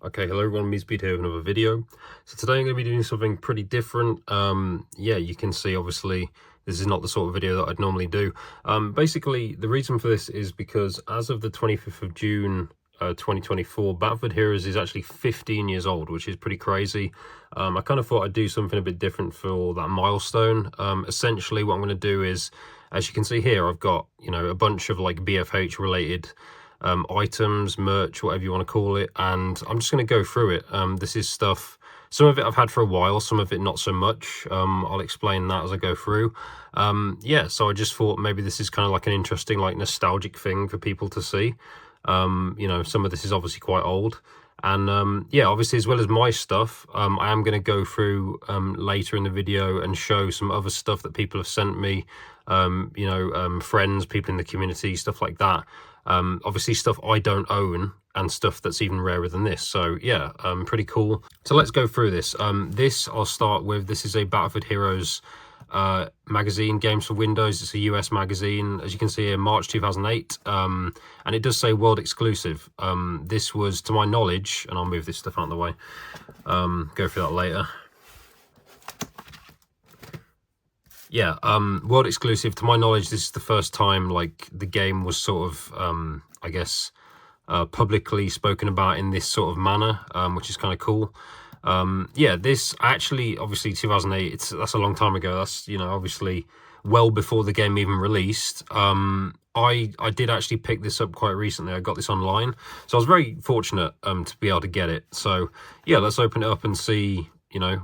Okay, hello everyone, mousepad here with another video. So today I'm going to be doing something pretty different. Yeah, you can see obviously this is not the sort of video that I'd normally do. Basically, the reason for this is because as of the 25th of June 2024, Battlefield Heroes is actually 15 years old, which is pretty crazy. I kind of thought I'd do something a bit different for that milestone. Essentially, what I'm going to do is, as you can see here, I've got, a bunch of like BFH related items, merch, whatever you want to call it, and I'm just going to go through it. This is stuff, some of it I've had for a while, some of it not so much. I'll explain that as I go through. Yeah, so I just thought maybe this is kind of like an interesting, like nostalgic thing for people to see. Some of this is obviously quite old, and yeah, obviously as well as my stuff, I am going to go through later in the video and show some other stuff that people have sent me, friends, people in the community, stuff like that. Obviously stuff I don't own and stuff that's even rarer than this. So yeah, pretty cool. So let's go through this. This I'll start with. This is a Battlefield Heroes magazine, Games for Windows. It's a US magazine, as you can see here, March 2008, and it does say world exclusive. This was, to my knowledge, and I'll move this stuff out of the way, go through that later. Yeah, world exclusive. To my knowledge, this is the first time like the game was sort of I guess publicly spoken about in this sort of manner, which is kind of cool. Yeah, this actually, obviously 2008, that's a long time ago. That's, obviously well before the game even released. I did actually pick this up quite recently. I got this online, so I was very fortunate to be able to get it. So yeah, let's open it up and see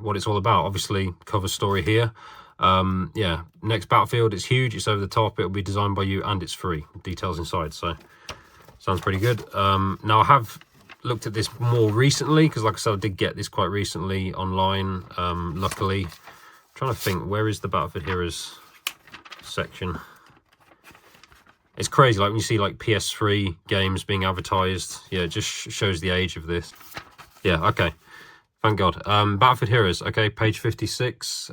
what it's all about. Obviously cover story here. Yeah, next Battlefield, it's huge, it's over the top, it'll be designed by you, and it's free. Details inside, so sounds pretty good. Now I have looked at this more recently, because like I said, I did get this quite recently online, luckily. I'm trying to think, where is the Battlefield Heroes section? It's crazy, like when you see like PS3 games being advertised, yeah, it just shows the age of this. Yeah, okay, thank God. Battlefield Heroes, okay, page 56.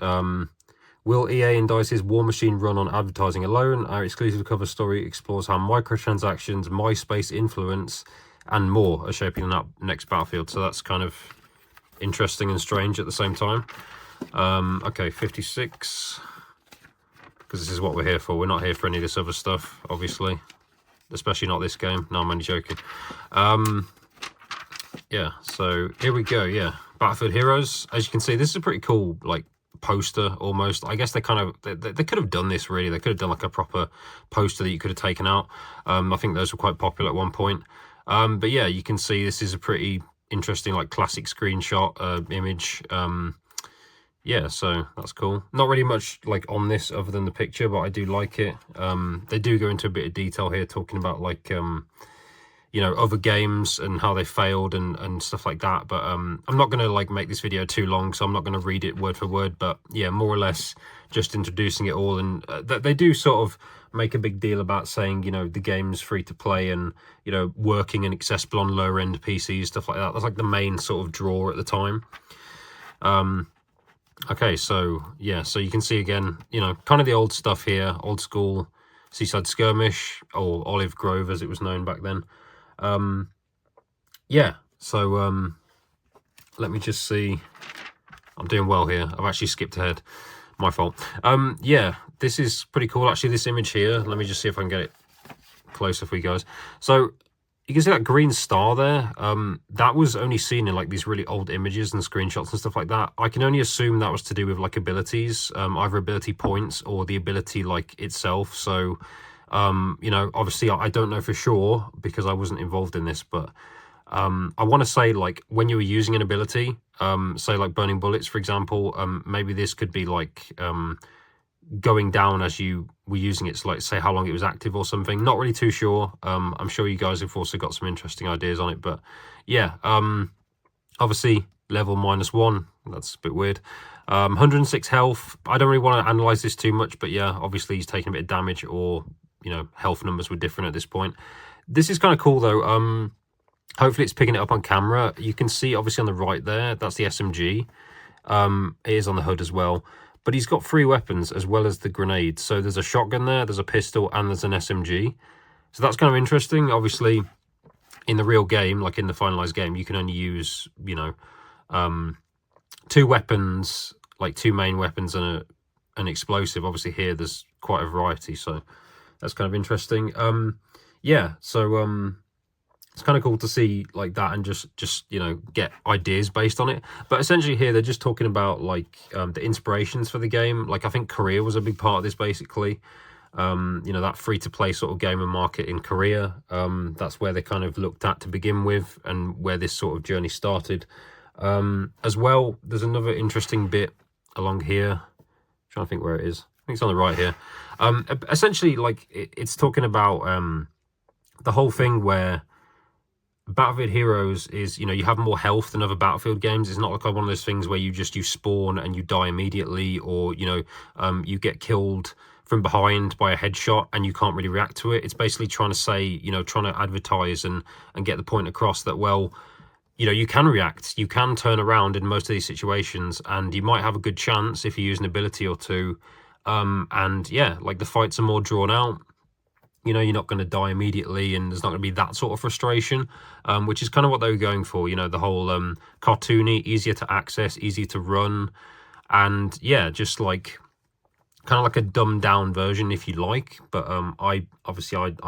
Will EA and DICE's War Machine run on advertising alone? Our exclusive cover story explores how microtransactions, MySpace influence, and more are shaping that next Battlefield. So that's kind of interesting and strange at the same time. Okay, 56. Because this is what we're here for. We're not here for any of this other stuff, obviously. Especially not this game. No, I'm only joking. Yeah, so here we go, yeah. Battlefield Heroes. As you can see, this is a pretty cool, like, poster almost. I guess they could have done this, really. They could have done like a proper poster that you could have taken out. I think those were quite popular at one point. But yeah, you can see this is a pretty interesting, like, classic screenshot image. Yeah, so that's cool. Not really much like on this other than the picture, but I do like it. They do go into a bit of detail here, talking about like other games and how they failed and stuff like that. But I'm not going to like make this video too long, so I'm not going to read it word for word. But yeah, more or less just introducing it all. And they do sort of make a big deal about saying, the game's free to play and, working and accessible on lower end PCs, stuff like that. That's like the main sort of draw at the time. Okay, so yeah, so you can see again, kind of the old stuff here, old school Seaside Skirmish, or Olive Grove as it was known back then. Yeah, so let me just see. I'm doing well here. I've actually skipped ahead. My fault. Yeah, this is pretty cool. Actually, this image here, let me just see if I can get it closer for you guys. So you can see that green star there. That was only seen in like these really old images and screenshots and stuff like that. I can only assume that was to do with like abilities, either ability points or the ability like itself. So obviously I don't know for sure because I wasn't involved in this, but I want to say, like, when you were using an ability, say like burning bullets, for example, maybe this could be like going down as you were using it, so like say how long it was active or something. Not really too sure. I'm sure you guys have also got some interesting ideas on it, but yeah, obviously level -1, that's a bit weird. 106 health. I don't really want to analyze this too much, but yeah, obviously he's taking a bit of damage, or health numbers were different at this point. This is kind of cool though. Hopefully it's picking it up on camera. You can see obviously on the right there, that's the SMG. It is on the hood as well, but he's got 3 weapons as well as the grenade. So there's a shotgun there, there's a pistol, and there's an SMG. So that's kind of interesting. Obviously in the real game, like in the finalized game, you can only use, you know, 2 weapons, like 2 main weapons and an explosive. Obviously here there's quite a variety, so that's kind of interesting. Yeah, so it's kind of cool to see like that and just you know, get ideas based on it. But essentially here they're just talking about like the inspirations for the game. Like I think Korea was a big part of this, basically. You know, that free-to-play sort of gamer market in Korea, that's where they kind of looked at to begin with, and where this sort of journey started. As well, there's another interesting bit along here. I'm trying to think where it is. I think it's on the right here. Essentially, like it's talking about the whole thing where Battlefield Heroes is, you know, you have more health than other Battlefield games. It's not like one of those things where you spawn and you die immediately, or, you know, you get killed from behind by a headshot and you can't really react to it. It's basically trying to say, you know, trying to advertise and get the point across that, well, you know, you can react, you can turn around in most of these situations, and you might have a good chance if you use an ability or two. And yeah, like the fights are more drawn out. You know, you're not going to die immediately, and there's not going to be that sort of frustration, which is kind of what they were going for. You know, the whole cartoony, easier to access, easier to run, and yeah, just like kind of like a dumbed down version, if you like. But I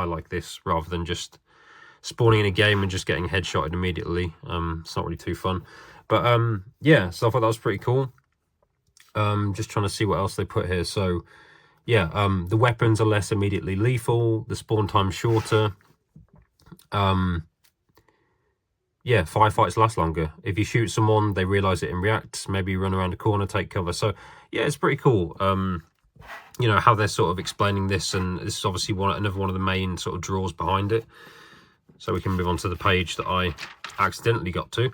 like this rather than just spawning in a game and just getting headshotted immediately. It's not really too fun. But yeah, so I thought that was pretty cool. Just trying to see what else they put here. So yeah, the weapons are less immediately lethal, the spawn time's shorter. Yeah, firefights last longer. If you shoot someone, they realize it and react. Maybe you run around a corner, take cover. So yeah, it's pretty cool. You know, how they're sort of explaining this, and this is obviously another one of the main sort of draws behind it. So we can move on to the page that I accidentally got to.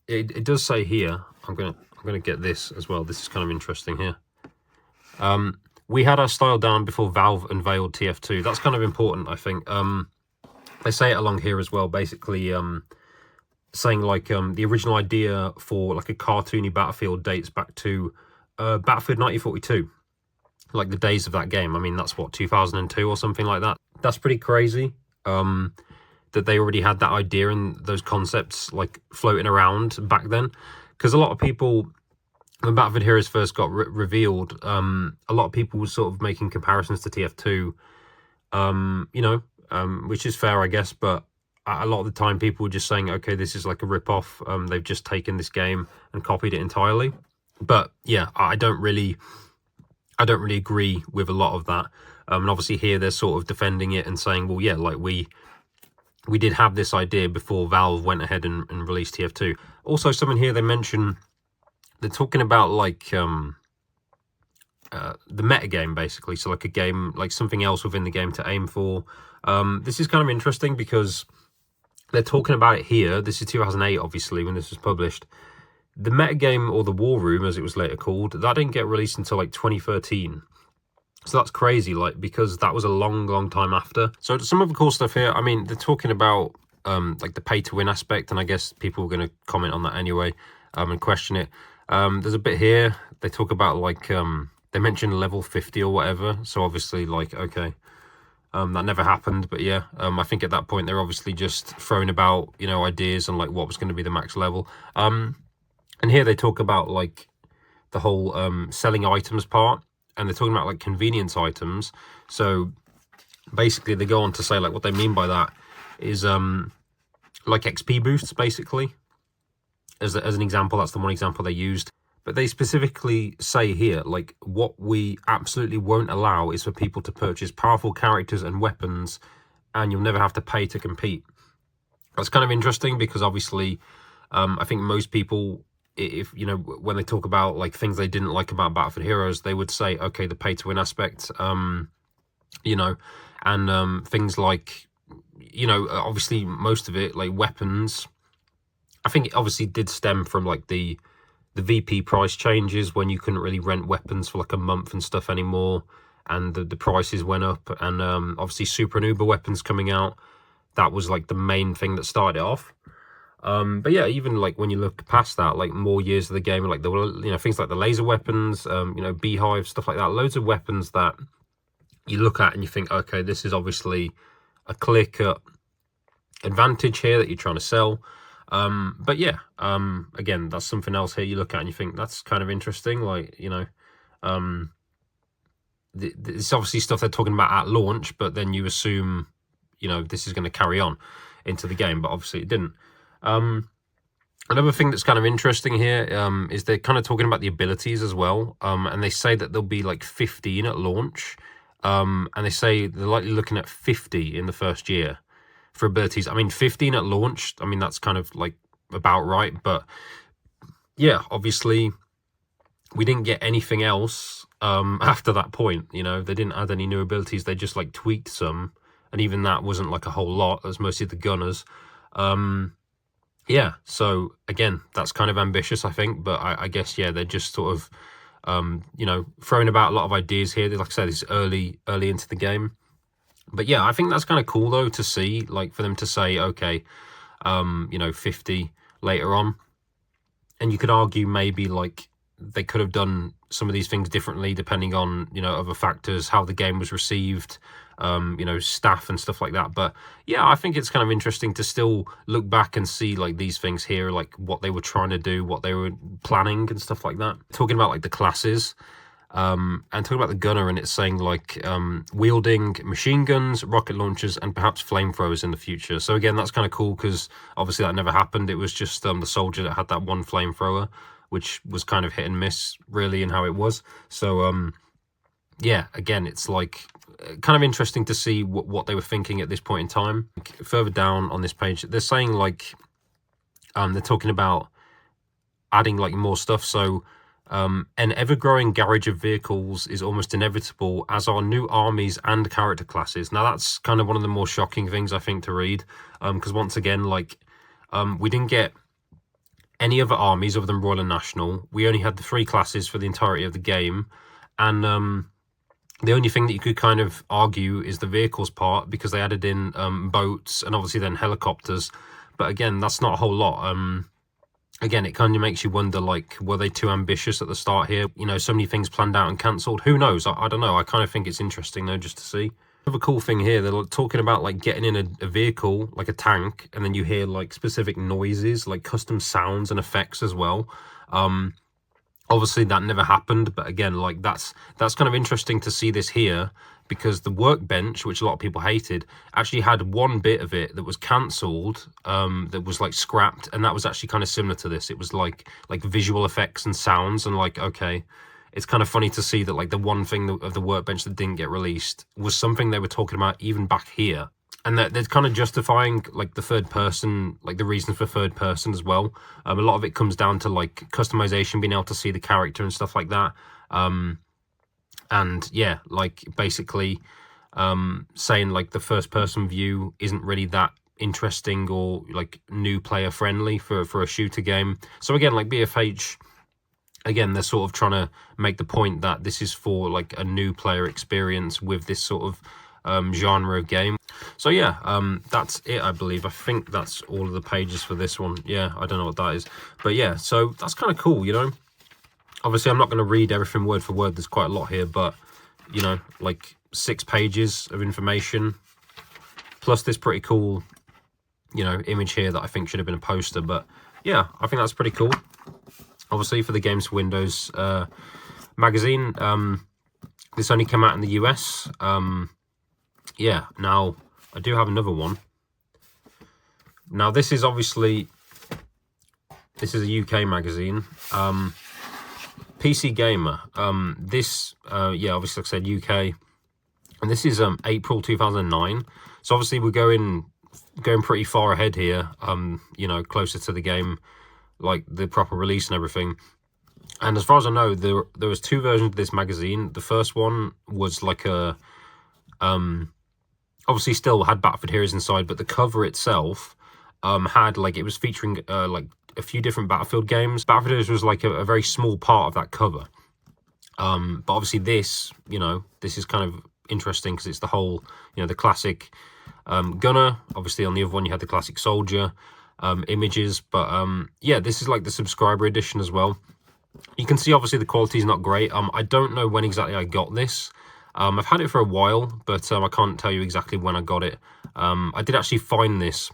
It does say here, I'm gonna get this as well. This is kind of interesting here. We had our style down before Valve unveiled TF2. That's kind of important, I think. They say it along here as well, basically saying like the original idea for like a cartoony Battlefield dates back to Battlefield 1942. Like the days of that game. I mean, that's what, 2002 or something like that. That's pretty crazy. That they already had that idea and those concepts like floating around back then. Because a lot of people, when Battlefield Heroes first got revealed, a lot of people were sort of making comparisons to TF2, you know, which is fair, I guess, but a lot of the time people were just saying, okay, this is like a rip-off, they've just taken this game and copied it entirely. But yeah, I don't really agree with a lot of that. And obviously here they're sort of defending it and saying, well, yeah, like we did have this idea before Valve went ahead and released TF2. Also, something here they mention, they're talking about like the metagame, basically. So like a game, like something else within the game to aim for. This is kind of interesting because they're talking about it here. This is 2008, obviously, when this was published. The metagame, or the War Room, as it was later called, that didn't get released until like 2013. So that's crazy, like, because that was a long time after. So some of the cool stuff here, I mean, they're talking about like the pay-to-win aspect, and I guess people are going to comment on that anyway and question it. There's a bit here, they talk about like, they mention level 50 or whatever. So obviously, like, okay, that never happened. But yeah, I think at that point, they're obviously just throwing about, you know, ideas on like what was going to be the max level. And here they talk about like the whole selling items part, and they're talking about like convenience items. So basically they go on to say like what they mean by that is like XP boosts, basically. As an example, that's the one example they used. But they specifically say here, like, what we absolutely won't allow is for people to purchase powerful characters and weapons, and you'll never have to pay to compete. That's kind of interesting because obviously I think most people, if you know, when they talk about like things they didn't like about Battlefield Heroes, they would say, okay, the pay to win aspect, you know, and things like, you know, obviously most of it, like weapons, I think it obviously did stem from like the VP price changes when you couldn't really rent weapons for like a month and stuff anymore, and the prices went up, and obviously super and uber weapons coming out, that was like the main thing that started it off. But yeah, even like when you look past that, like more years of the game, like there were, you know, things like the laser weapons, you know, beehive, stuff like that, loads of weapons that you look at and you think, okay, this is obviously a clear-cut advantage here that you're trying to sell. But yeah, again, that's something else here you look at and you think that's kind of interesting. Like, you know, it's obviously stuff they're talking about at launch, but then you assume, you know, this is going to carry on into the game, but obviously it didn't. Another thing that's kind of interesting here is they're kind of talking about the abilities as well, and they say that there'll be like 15 at launch, and they say they're likely looking at 50 in the first year for abilities. I mean, 15 at launch, I mean, that's kind of like about right, but yeah, obviously we didn't get anything else after that point. You know, they didn't add any new abilities, they just like tweaked some, and even that wasn't like a whole lot. It was mostly the gunners. Yeah, so again, that's kind of ambitious, I think, but I guess, yeah, they're just sort of you know, throwing about a lot of ideas here. Like I said, it's early into the game. But yeah, I think that's kind of cool though to see, like, for them to say, okay, you know, 50 later on. And you could argue maybe like they could have done some of these things differently depending on, you know, other factors, how the game was received, you know, staff and stuff like that. But yeah, I think it's kind of interesting to still look back and see like these things here, like what they were trying to do, what they were planning and stuff like that. Talking about like the classes, and talking about the gunner, and it's saying like wielding machine guns, rocket launchers, and perhaps flamethrowers in the future. So again, that's kind of cool because obviously that never happened. It was just the soldier that had that one flamethrower, which was kind of hit and miss really in how it was. So yeah, again, it's like kind of interesting to see what they were thinking at this point in time. Further down on this page, they're saying like they're talking about adding like more stuff. So an ever-growing garage of vehicles is almost inevitable, as are new armies and character classes. Now that's kind of one of the more shocking things I think to read, because once again, like we didn't get any other armies other than Royal and National. We only had the 3 classes for the entirety of the game, and the only thing that you could kind of argue is the vehicles part, because they added in boats and obviously then helicopters. But again, that's not a whole lot. Again, it kind of makes you wonder, like, were they too ambitious at the start here? You know, so many things planned out and cancelled. Who knows? I don't know. I kind of think it's interesting, though, just to see. Another cool thing here, they're talking about, like, getting in a vehicle, like a tank, and then you hear, like, specific noises, like custom sounds and effects as well. Obviously, that never happened, but again, like, that's kind of interesting to see this here, because the workbench, which a lot of people hated, actually had one bit of it that was cancelled, that was like scrapped, and that was actually kind of similar to this. It was like visual effects and sounds, and like, okay, it's kind of funny to see that like the one thing of the workbench that didn't get released was something they were talking about even back here. And they're kind of justifying like the third person, like the reasons for third person as well. A lot of it comes down to like customization, being able to see the character and stuff like that. And yeah, like basically saying like the first person view isn't really that interesting or like new player friendly for a shooter game. So again, like BFH, again, they're sort of trying to make the point that this is for like a new player experience with this sort of genre of game. So yeah, that's it, I believe. I think that's all of the pages for this one. Yeah, I don't know what that is, but yeah, so that's kind of cool, you know. Obviously, I'm not going to read everything word for word. There's quite a lot here, but, you know, like 6 pages of information, plus this pretty cool, you know, image here that I think should have been a poster. But, yeah, I think that's pretty cool. Obviously, for the Games for Windows magazine, this only came out in the US. Yeah, now, I do have another one. Now, this is obviously, this is a UK magazine. PC Gamer, this, yeah, obviously, like I said, UK, and this is April 2009, so obviously we're going pretty far ahead here, you know, closer to the game, like the proper release and everything. And as far as I know, there was 2 versions of this magazine. The first one was like a, obviously still had Battlefield Heroes inside, but the cover itself had, like, it was featuring, like, a few different Battlefield games. Battlefield Heroes was like a very small part of that cover. But obviously this, you know, this is kind of interesting because it's the whole, you know, the classic gunner. Obviously on the other one you had the classic soldier images. But yeah, this is like the subscriber edition as well. You can see obviously the quality is not great. I don't know when exactly I got this. I've had it for a while, but I can't tell you exactly when I got it. I did actually find this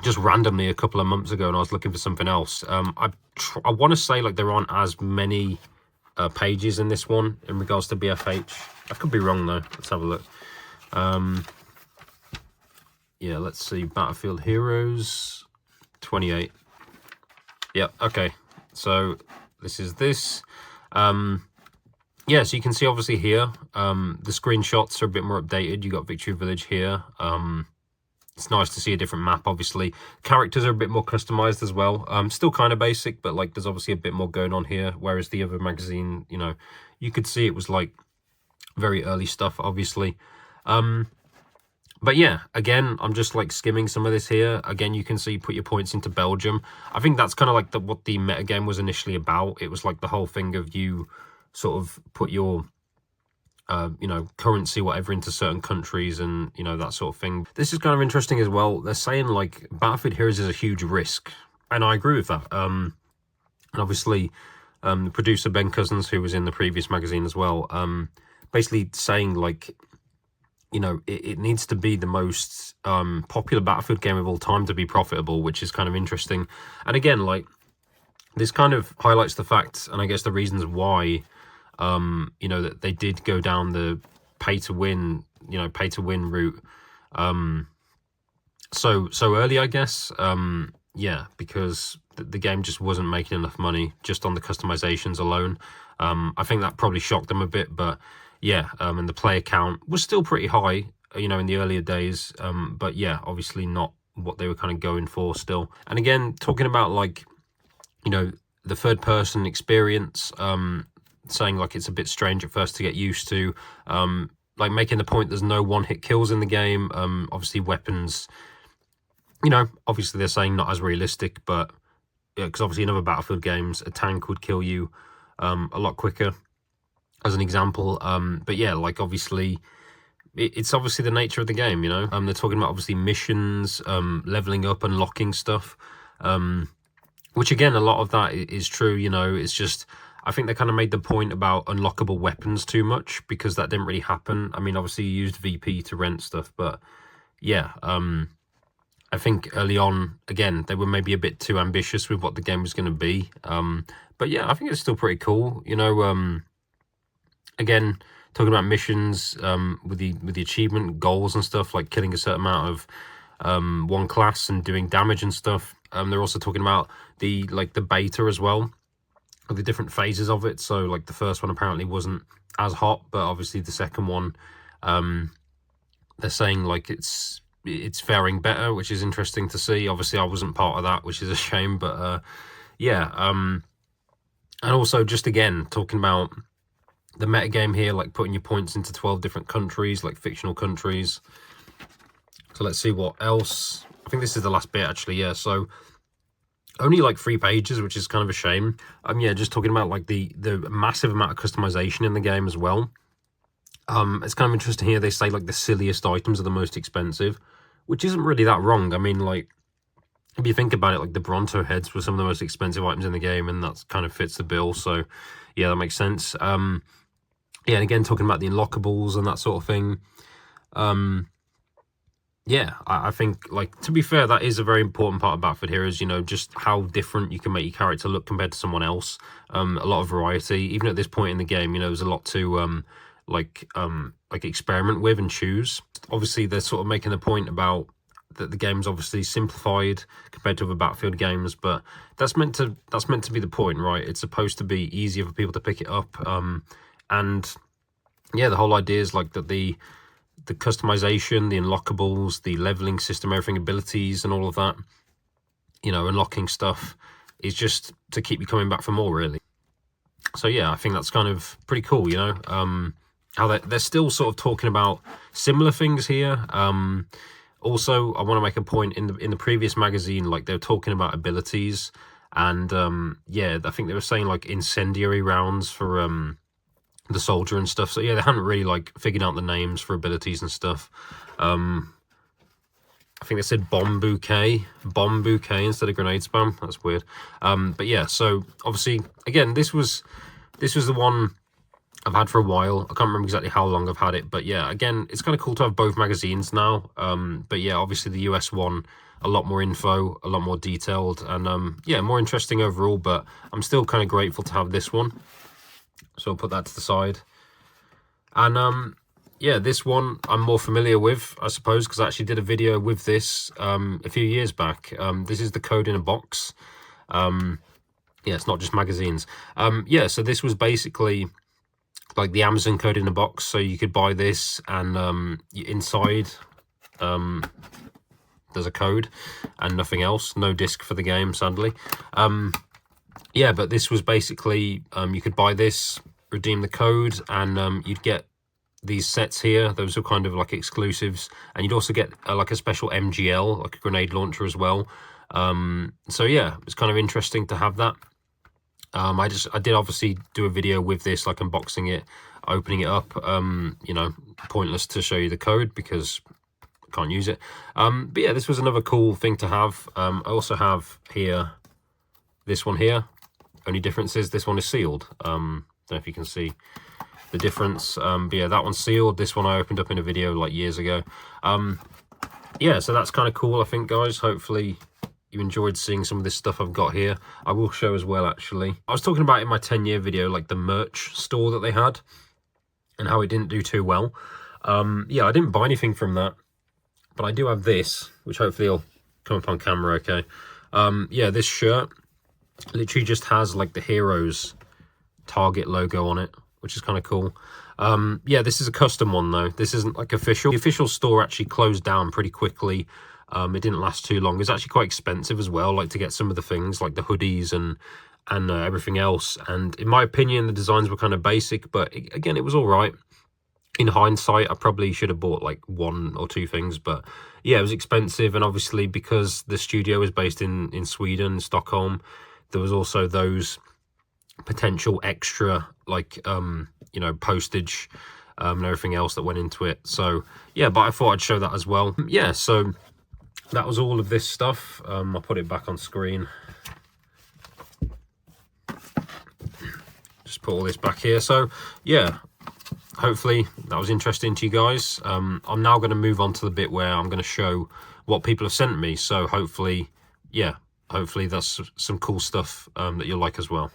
just randomly a couple of months ago, and I was looking for something else. I want to say like there aren't as many pages in this one in regards to BFH. I could be wrong though. Let's have a look. Yeah, let's see. Battlefield Heroes 28. Yeah, okay. So this is this. Yeah, so you can see obviously here, the screenshots are a bit more updated. You got Victory Village here. It's nice to see a different map, obviously. Characters are a bit more customized as well. Still kind of basic, but like there's obviously a bit more going on here. Whereas the other magazine, you know, you could see it was like very early stuff, obviously. But yeah, again, I'm just like skimming some of this here. Again, you can see put your points into Belgium. I think that's kind of like what the metagame was initially about. It was like the whole thing of you sort of put your you know, currency, whatever, into certain countries and, you know, that sort of thing. This is kind of interesting as well. They're saying, like, Battlefield Heroes is a huge risk. And I agree with that. And obviously, the producer, Ben Cousins, who was in the previous magazine as well, basically saying, like, you know, it needs to be the most popular Battlefield game of all time to be profitable, which is kind of interesting. And again, like, this kind of highlights the fact, and I guess the reasons why, you know, that they did go down the pay-to-win, you know, pay-to-win route so early, I guess. Yeah, because the game just wasn't making enough money just on the customizations alone. I think that probably shocked them a bit, but yeah, and the player count was still pretty high, you know, in the earlier days. But yeah, obviously not what they were kind of going for still. And again, talking about, like, you know, the third person experience, saying like it's a bit strange at first to get used to, like making the point there's no one-hit kills in the game. Obviously weapons, you know, obviously they're saying not as realistic, but because obviously in other Battlefield games a tank would kill you a lot quicker, as an example. But yeah, like obviously it's obviously the nature of the game, you know. They're talking about obviously missions, leveling up, unlocking stuff, which again, a lot of that is true, you know. It's just, I think they kind of made the point about unlockable weapons too much, because that didn't really happen. I mean, obviously you used VP to rent stuff, but yeah, I think early on, again, they were maybe a bit too ambitious with what the game was going to be. But yeah, I think it's still pretty cool, you know. Again, talking about missions, with the achievement goals and stuff, like killing a certain amount of one class and doing damage and stuff. They're also talking about the beta as well, of the different phases of it. So like the first one apparently wasn't as hot, but obviously the second one, they're saying like it's faring better, which is interesting to see. Obviously I wasn't part of that, which is a shame, but yeah. And also just again talking about the metagame here, like putting your points into 12 different countries, like fictional countries. So let's see what else. I think this is the last bit actually, yeah. So only like 3 pages, which is kind of a shame. Yeah, just talking about like the massive amount of customization in the game as well. It's kind of interesting here. They say like the silliest items are the most expensive, which isn't really that wrong. I mean, like if you think about it, like the Bronto heads were some of the most expensive items in the game, and that kind of fits the bill. So yeah, that makes sense. Yeah, and again talking about the unlockables and that sort of thing. Yeah, I think, like, to be fair, that is a very important part of Battlefield Heroes, you know, just how different you can make your character look compared to someone else. A lot of variety. Even at this point in the game, you know, there's a lot to, like experiment with and choose. Obviously, they're sort of making the point about that the game's obviously simplified compared to other Battlefield games, but that's meant to be the point, right? It's supposed to be easier for people to pick it up. And yeah, the whole idea is like that the customization, the unlockables, the leveling system, everything, abilities and all of that, you know, unlocking stuff is just to keep you coming back for more, really. So yeah, I think that's kind of pretty cool, you know, how they're still sort of talking about similar things here. Also, I want to make a point, in the previous magazine, like they were talking about abilities, and yeah, I think they were saying like incendiary rounds for the soldier and stuff. So yeah, they hadn't really like figured out the names for abilities and stuff. I think they said bomb bouquet instead of grenade spam. That's weird. But yeah, so obviously again, this was the one I've had for a while. I can't remember exactly how long I've had it, but yeah, again, it's kind of cool to have both magazines now. But yeah, obviously the US one, a lot more info, a lot more detailed, and yeah, more interesting overall. But I'm still kind of grateful to have this one, so I'll put that to the side. And yeah, this one I'm more familiar with, I suppose, because I actually did a video with this a few years back. This is the code in a box. Yeah, it's not just magazines. Yeah, so this was basically like the Amazon code in a box. So you could buy this, and inside there's a code and nothing else. No disc for the game, sadly. Yeah, but this was basically you could buy this, redeem the code, and you'd get these sets here. Those are kind of like exclusives, and you'd also get like a special MGL, like a grenade launcher as well. So yeah, it's kind of interesting to have that. I did obviously do a video with this, like unboxing it, opening it up. You know, pointless to show you the code because I can't use it. But yeah, this was another cool thing to have. I also have here this one here. Only difference is this one is sealed. Don't know if you can see the difference. But yeah, that one's sealed. This one I opened up in a video like years ago. Yeah, so that's kind of cool, I think, guys. Hopefully you enjoyed seeing some of this stuff I've got here. I will show as well, actually. I was talking about in my 10-year video, like the merch store that they had and how it didn't do too well. Yeah, I didn't buy anything from that, but I do have this, which hopefully will come up on camera okay. Yeah, this shirt literally just has like the Heroes Target logo on it, which is kind of cool. Yeah, this is a custom one though. This isn't like official. The official store actually closed down pretty quickly. It didn't last too long. It was actually quite expensive as well, like to get some of the things like the hoodies and everything else. And in my opinion, the designs were kind of basic, but again, it was all right. In hindsight, I probably should have bought like one or two things, but yeah, it was expensive. And obviously because the studio is based in Sweden, Stockholm, there was also those potential extra like you know, postage and everything else that went into it. So yeah, but I thought I'd show that as well. Yeah, so that was all of this stuff. I'll put it back on screen. Just put all this back here. So yeah, hopefully that was interesting to you guys. I'm now going to move on to the bit where I'm going to show what people have sent me. So hopefully, yeah, hopefully that's some cool stuff that you'll like as well.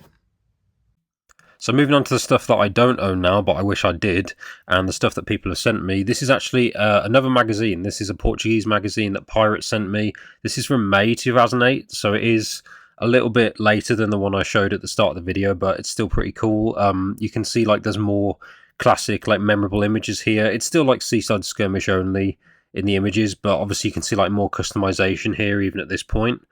So moving on to the stuff that I don't own now, but I wish I did, and the stuff that people have sent me. This is actually another magazine. This is a Portuguese magazine that Pirate sent me. This is from May 2008, so it is a little bit later than the one I showed at the start of the video, but it's still pretty cool. You can see like there's more classic, like memorable images here. It's still like Seaside Skirmish only in the images, but obviously you can see like more customization here even at this point.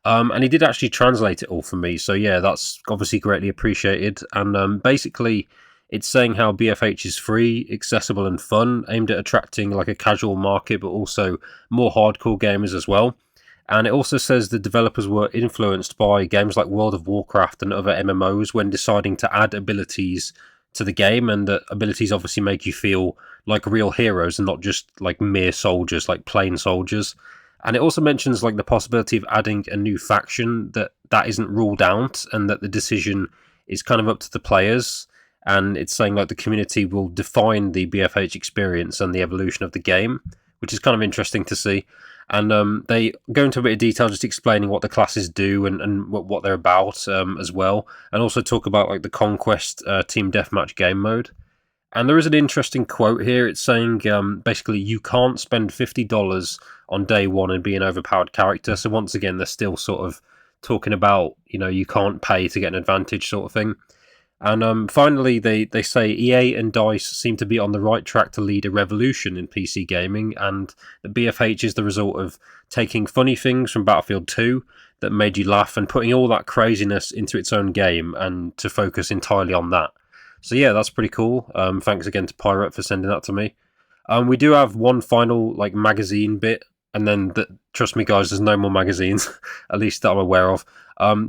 And he did actually translate it all for me, so yeah, that's obviously greatly appreciated. And basically it's saying how BFH is free, accessible and fun, aimed at attracting like a casual market but also more hardcore gamers as well. And it also says the developers were influenced by games like World of Warcraft and other MMOs when deciding to add abilities to the game, and the abilities obviously make you feel like real heroes and not just like mere soldiers, like plain soldiers. And it also mentions like the possibility of adding a new faction that isn't ruled out, and that the decision is kind of up to the players. And it's saying like the community will define the BFH experience and the evolution of the game, which is kind of interesting to see. And they go into a bit of detail just explaining what the classes do and what they're about as well, and also talk about like the Conquest Team Deathmatch game mode. And there is an interesting quote here. It's saying basically you can't spend $50 on day one and be an overpowered character. So once again, they're still sort of talking about, you know, you can't pay to get an advantage sort of thing. And finally, they say EA and DICE seem to be on the right track to lead a revolution in PC gaming, and the BFH is the result of taking funny things from Battlefield 2 that made you laugh and putting all that craziness into its own game and to focus entirely on that. So yeah, that's pretty cool. Thanks again to Pirate for sending that to me. We do have one final like magazine bit, and then trust me guys, there's no more magazines, at least that I'm aware of.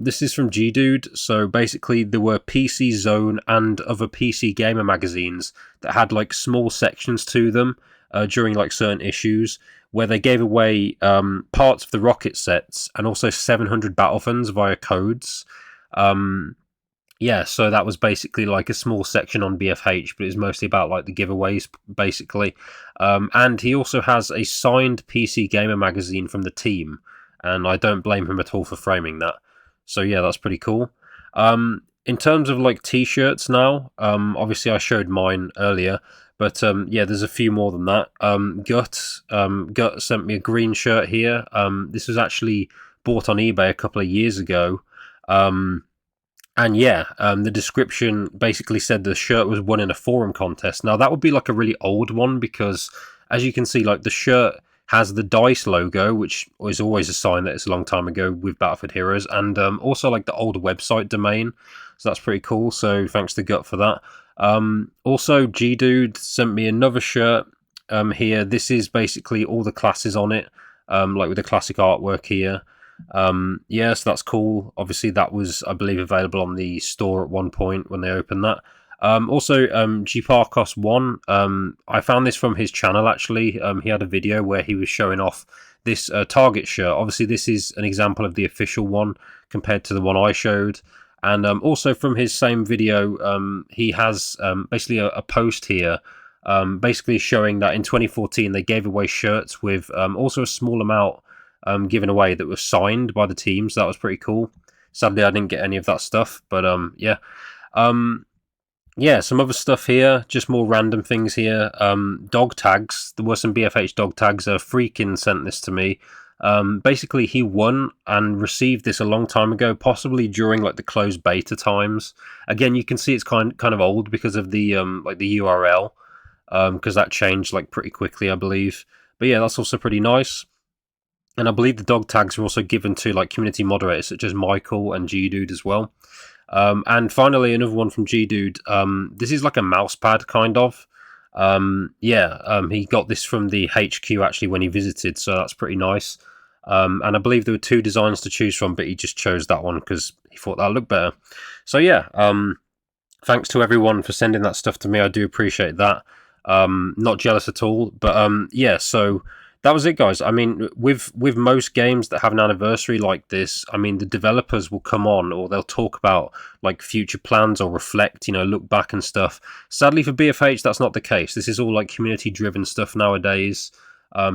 This is from G-Dude. So basically there were PC Zone and other PC gamer magazines that had like small sections to them during like certain issues, where they gave away parts of the rocket sets and also 700 battle funds via codes. Yeah, so that was basically like a small section on BFH, but it's mostly about like the giveaways, basically. And he also has a signed PC Gamer magazine from the team, and I don't blame him at all for framing that. So yeah, that's pretty cool. In terms of like t-shirts now, obviously I showed mine earlier, but yeah, there's a few more than that. Gut sent me a green shirt here. This was actually bought on eBay a couple of years ago. And yeah, the description basically said the shirt was won in a forum contest. Now that would be like a really old one, because as you can see, like the shirt has the DICE logo, which is always a sign that it's a long time ago with Battlefield Heroes, and also like the old website domain. So that's pretty cool. So thanks to Gut for that. Also, G Dude sent me another shirt here. This is basically all the classes on it, like with the classic artwork here. Yeah, so that's cool. Obviously, that was, I believe, available on the store at one point when they opened that. Also, G Parkos 1, I found this from his channel actually. He had a video where he was showing off this Target shirt. Obviously, this is an example of the official one compared to the one I showed. And also from his same video, he has basically a post here, basically showing that in 2014 they gave away shirts with also a small amount given away that was signed by the team, so that was pretty cool. Sadly, I didn't get any of that stuff, but yeah. Yeah, some other stuff here, just more random things here. Dog tags, there were some BFH dog tags. Freakin sent this to me. Basically, he won and received this a long time ago, possibly during like the closed beta times. Again, you can see it's kind of old because of the like the URL, because that changed like pretty quickly, I believe. But yeah, that's also pretty nice. And I believe the dog tags were also given to like community moderators such as Michael and G Dude as well. And finally, another one from G Dude. This is like a mousepad kind of. Yeah, he got this from the HQ actually when he visited, so that's pretty nice. And I believe there were two designs to choose from, but he just chose that one because he thought that looked better. So yeah, thanks to everyone for sending that stuff to me. I do appreciate that. Not jealous at all, but yeah, so that was it, guys. I mean, with most games that have an anniversary like this, I mean, the developers will come on or they'll talk about like future plans or reflect, you know, look back and stuff. Sadly for BFH, that's not the case. This is all like community-driven stuff nowadays.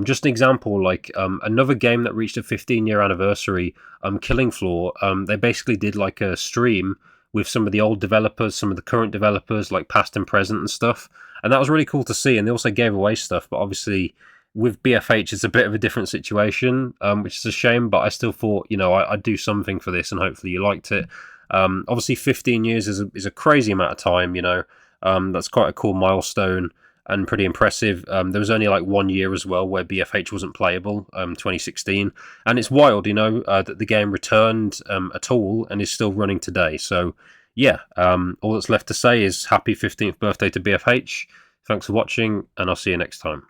Just an example, like another game that reached a 15-year anniversary, Killing Floor, they basically did like a stream with some of the old developers, some of the current developers, like past and present and stuff. And that was really cool to see. And they also gave away stuff, but obviously with BFH, it's a bit of a different situation, which is a shame, but I still thought, you know, I'd do something for this and hopefully you liked it. Obviously, 15 years is a crazy amount of time, you know. That's quite a cool milestone and pretty impressive. There was only like 1 year as well where BFH wasn't playable, 2016. And it's wild, you know, that the game returned at all and is still running today. So, yeah, all that's left to say is happy 15th birthday to BFH. Thanks for watching, and I'll see you next time.